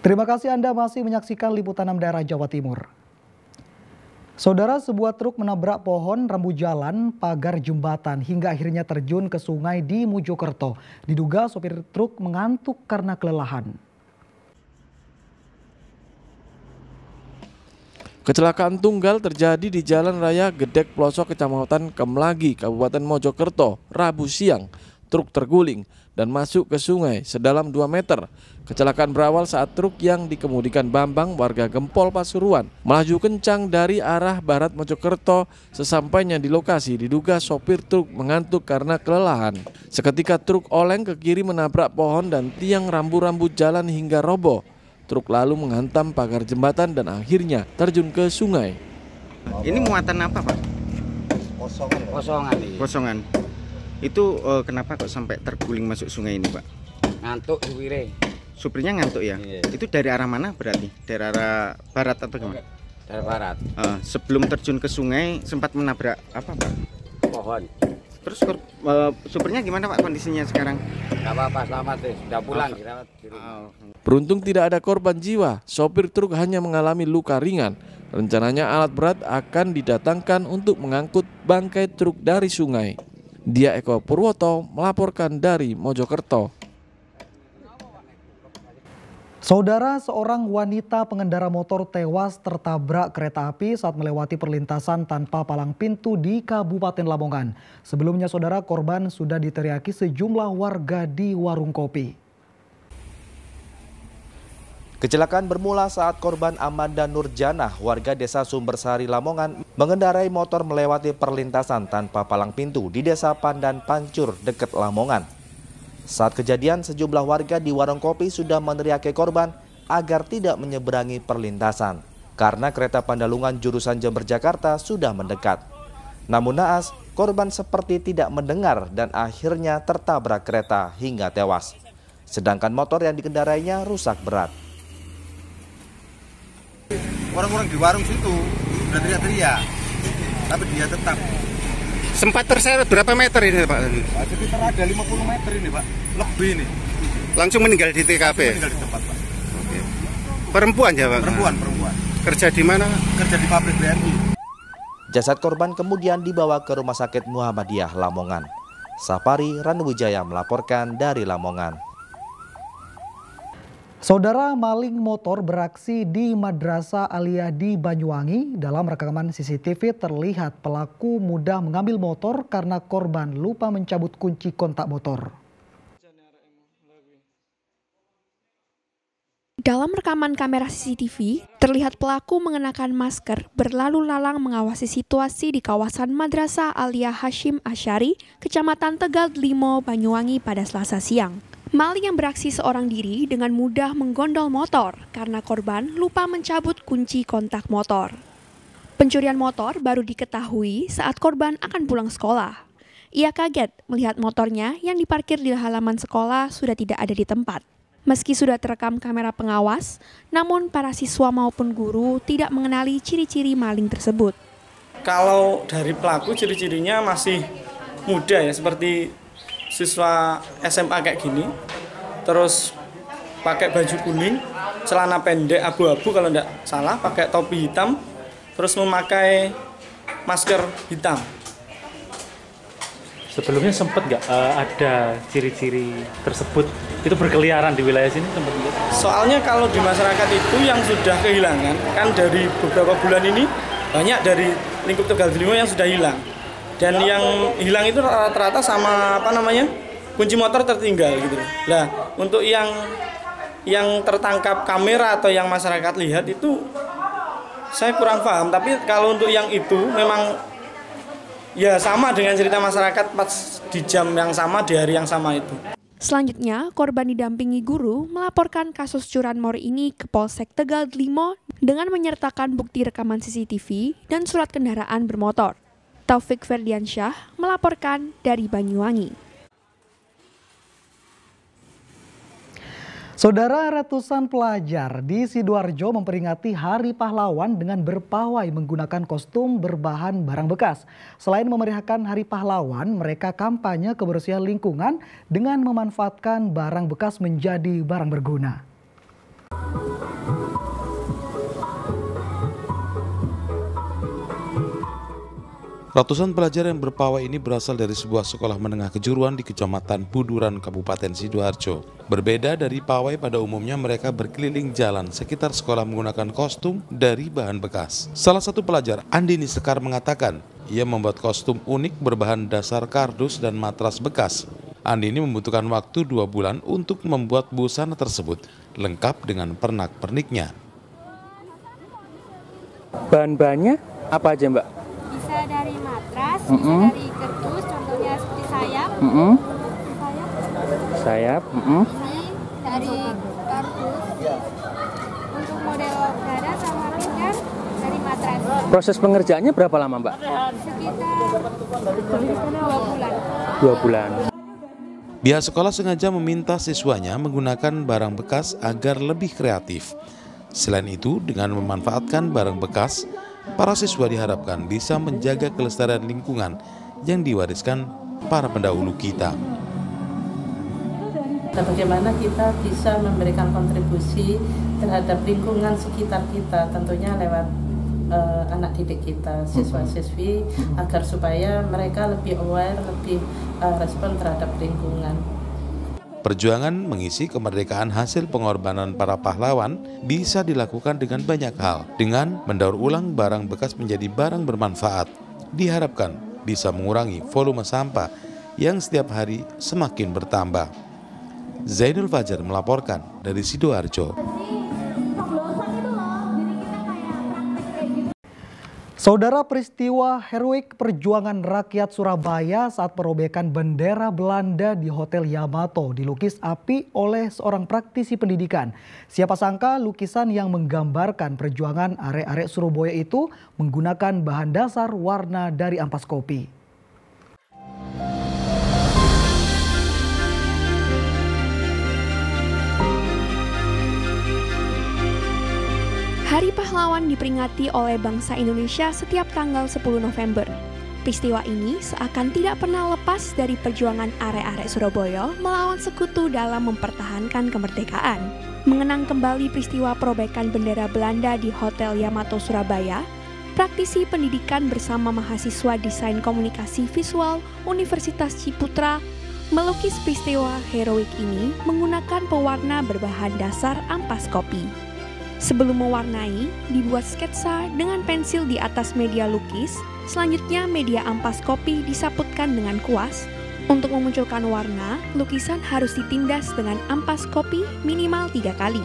Terima kasih Anda masih menyaksikan Liputan 6 Daerah Jawa Timur. Saudara, sebuah truk menabrak pohon rambu jalan pagar jembatan hingga akhirnya terjun ke sungai di Mojokerto. Diduga sopir truk mengantuk karena kelelahan. Kecelakaan tunggal terjadi di Jalan Raya Gedek Plosok, Kecamatan Kemlagi, Kabupaten Mojokerto, Rabu siang. Truk terguling dan masuk ke sungai sedalam 2 meter. Kecelakaan berawal saat truk yang dikemudikan Bambang, warga Gempol, Pasuruan, melaju kencang dari arah barat Mojokerto. Sesampainya di lokasi, diduga sopir truk mengantuk karena kelelahan. Seketika truk oleng ke kiri menabrak pohon dan tiang rambu-rambu jalan hingga roboh. Truk lalu menghantam pagar jembatan dan akhirnya terjun ke sungai. Ini muatan apa, Pak? Kosongan. Itu kenapa kok sampai terguling masuk sungai ini, Pak? Ngantuk supirnya. Supirnya ngantuk ya? Iya. Itu dari arah mana berarti? Dari arah barat atau gimana? Dari barat. Sebelum terjun ke sungai sempat menabrak apa, Pak? Pohon. Terus supirnya gimana, Pak, kondisinya sekarang? Gak apa-apa, selamat deh. Sudah pulang. Beruntung tidak ada korban jiwa. Sopir truk hanya mengalami luka ringan. Rencananya alat berat akan didatangkan untuk mengangkut bangkai truk dari sungai. Dia Eko Purwoto melaporkan dari Mojokerto. Saudara, seorang wanita pengendara motor tewas tertabrak kereta api saat melewati perlintasan tanpa palang pintu di Kabupaten Lamongan. Sebelumnya, saudara, korban sudah diteriaki sejumlah warga di warung kopi. Kecelakaan bermula saat korban Amanda Nurjanah, warga desa Sumbersari, Lamongan, mengendarai motor melewati perlintasan tanpa palang pintu di desa Pandan Pancur, dekat Lamongan. Saat kejadian, sejumlah warga di warung kopi sudah meneriaki korban agar tidak menyeberangi perlintasan, karena kereta Pandalungan jurusan Jember Jakarta sudah mendekat. Namun naas, korban seperti tidak mendengar dan akhirnya tertabrak kereta hingga tewas. Sedangkan motor yang dikendarainya rusak berat. Orang-orang di warung situ udah teriak-teriak, tapi dia tetap. Sempat terseret berapa meter ini, Pak? Sekitar ada 50 meter ini, Pak. Lebih ini. Langsung meninggal di TKP? Meninggal di tempat, Pak. Oke. Perempuan ya, Pak? Perempuan. Kerja di mana? Kerja di pabrik BNI. Jasad korban kemudian dibawa ke Rumah Sakit Muhammadiyah Lamongan. Sapari Ranuwijaya melaporkan dari Lamongan. Saudara, maling motor beraksi di Madrasah Aliyah di Banyuwangi. Dalam rekaman CCTV terlihat pelaku mudah mengambil motor karena korban lupa mencabut kunci kontak motor. Dalam rekaman kamera CCTV, terlihat pelaku mengenakan masker berlalu lalang mengawasi situasi di kawasan Madrasah Aliyah Hashim Asyari, Kecamatan Tegal Limo, Banyuwangi pada Selasa siang. Maling yang beraksi seorang diri dengan mudah menggondol motor karena korban lupa mencabut kunci kontak motor. Pencurian motor baru diketahui saat korban akan pulang sekolah. Ia kaget melihat motornya yang diparkir di halaman sekolah sudah tidak ada di tempat. Meski sudah terekam kamera pengawas, namun para siswa maupun guru tidak mengenali ciri-ciri maling tersebut. Kalau dari pelaku ciri-cirinya masih muda ya, seperti siswa SMA kayak gini, terus pakai baju kuning, celana pendek abu-abu kalau tidak salah, pakai topi hitam, terus memakai masker hitam. Sebelumnya sempat nggak ada ciri-ciri tersebut itu berkeliaran di wilayah sini? Sempat nggak? Soalnya kalau di masyarakat itu yang sudah kehilangan, kan dari beberapa bulan ini banyak dari lingkup Tegal Limo yang sudah hilang. Dan yang hilang itu rata-rata sama kunci motor tertinggal gitu. Nah, untuk yang tertangkap kamera atau yang masyarakat lihat itu saya kurang paham. Tapi kalau untuk yang itu memang ya sama dengan cerita masyarakat pas di jam yang sama, di hari yang sama itu. Selanjutnya, korban didampingi guru melaporkan kasus curanmor ini ke Polsek Tegal Limo dengan menyertakan bukti rekaman CCTV dan surat kendaraan bermotor. Taufik Ferdiansyah melaporkan dari Banyuwangi. Saudara, ratusan pelajar di Sidoarjo memperingati Hari Pahlawan dengan berpawai menggunakan kostum berbahan barang bekas. Selain memeriahkan Hari Pahlawan, mereka kampanye kebersihan lingkungan dengan memanfaatkan barang bekas menjadi barang berguna. Ratusan pelajar yang berpawai ini berasal dari sebuah sekolah menengah kejuruan di Kecamatan Buduran, Kabupaten Sidoarjo. Berbeda dari pawai pada umumnya, mereka berkeliling jalan sekitar sekolah menggunakan kostum dari bahan bekas. Salah satu pelajar, Andini Sekar, mengatakan ia membuat kostum unik berbahan dasar kardus dan matras bekas. Andini membutuhkan waktu 2 bulan untuk membuat busana tersebut, lengkap dengan pernak-perniknya. Bahan-bahannya apa aja, Mbak? Bisa dari matras, bisa dari kardus, contohnya seperti sayap. Sayap. Ini dari kardus. Untuk model dada sama pinggang dari matras. Proses pengerjaannya berapa lama, Mbak? Sekitar 2 bulan. 2 bulan. Pihak sekolah sengaja meminta siswanya menggunakan barang bekas agar lebih kreatif. Selain itu, dengan memanfaatkan barang bekas, para siswa diharapkan bisa menjaga kelestarian lingkungan yang diwariskan para pendahulu kita. Bagaimana kita bisa memberikan kontribusi terhadap lingkungan sekitar kita, tentunya lewat anak didik kita, siswa-siswi, agar supaya mereka lebih aware, lebih respon terhadap lingkungan. Perjuangan mengisi kemerdekaan hasil pengorbanan para pahlawan bisa dilakukan dengan banyak hal. Dengan mendaur ulang barang bekas menjadi barang bermanfaat, diharapkan bisa mengurangi volume sampah yang setiap hari semakin bertambah. Zainul Fajar melaporkan dari Sidoarjo. Saudara, peristiwa heroik perjuangan rakyat Surabaya saat perobekan bendera Belanda di Hotel Yamato dilukis api oleh seorang praktisi pendidikan. Siapa sangka lukisan yang menggambarkan perjuangan arek-arek Surabaya itu menggunakan bahan dasar warna dari ampas kopi. Hari Pahlawan diperingati oleh bangsa Indonesia setiap tanggal 10 November. Peristiwa ini seakan tidak pernah lepas dari perjuangan arek-arek Surabaya melawan sekutu dalam mempertahankan kemerdekaan. Mengenang kembali peristiwa perobekan bendera Belanda di Hotel Yamato Surabaya, praktisi pendidikan bersama mahasiswa desain komunikasi visual Universitas Ciputra melukis peristiwa heroik ini menggunakan pewarna berbahan dasar ampas kopi. Sebelum mewarnai, dibuat sketsa dengan pensil di atas media lukis. Selanjutnya media ampas kopi disaputkan dengan kuas. Untuk memunculkan warna, lukisan harus ditindas dengan ampas kopi minimal 3 kali.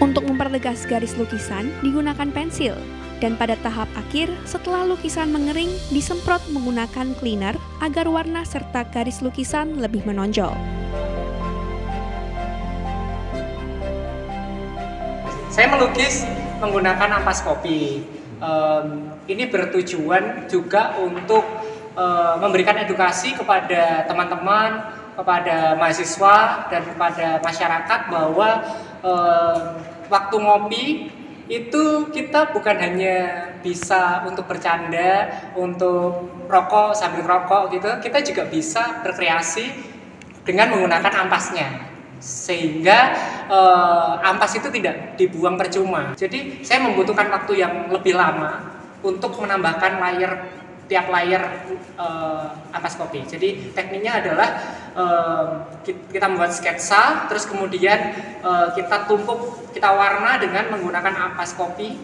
Untuk mempertegas garis lukisan, digunakan pensil. Dan pada tahap akhir, setelah lukisan mengering, disemprot menggunakan cleaner agar warna serta garis lukisan lebih menonjol. Saya melukis menggunakan ampas kopi. Ini bertujuan juga untuk memberikan edukasi kepada teman-teman, kepada mahasiswa, dan kepada masyarakat bahwa waktu ngopi itu kita bukan hanya bisa untuk bercanda, untuk rokok sambil rokok gitu, kita juga bisa berkreasi dengan menggunakan ampasnya. Sehingga ampas itu tidak dibuang percuma. Jadi saya membutuhkan waktu yang lebih lama untuk menambahkan tiap layar ampas kopi. Jadi tekniknya adalah kita membuat sketsa, terus kemudian kita tumpuk, kita warna dengan menggunakan ampas kopi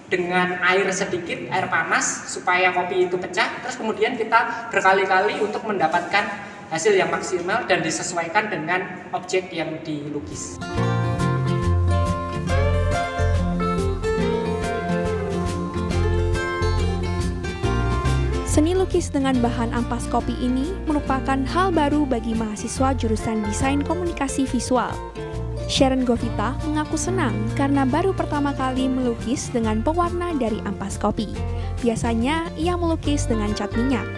dengan air sedikit, air panas supaya kopi itu pecah. Terus kemudian kita berkali-kali untuk mendapatkan hasil yang maksimal dan disesuaikan dengan objek yang dilukis. Seni lukis dengan bahan ampas kopi ini merupakan hal baru bagi mahasiswa jurusan Desain Komunikasi Visual. Sharon Govita mengaku senang karena baru pertama kali melukis dengan pewarna dari ampas kopi. Biasanya ia melukis dengan cat minyak.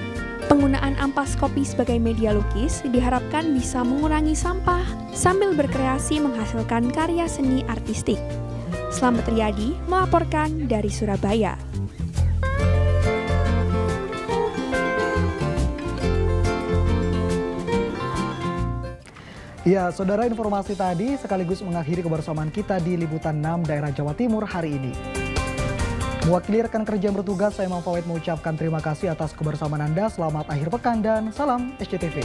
Penggunaan ampas kopi sebagai media lukis diharapkan bisa mengurangi sampah sambil berkreasi menghasilkan karya seni artistik. Slamet Riyadi melaporkan dari Surabaya. Ya, saudara, informasi tadi sekaligus mengakhiri kebersamaan kita di Liputan 6 daerah Jawa Timur hari ini. Mewakili rekan kerja yang bertugas, saya Imam Fawait mengucapkan terima kasih atas kebersamaan Anda. Selamat akhir pekan dan salam SCTV.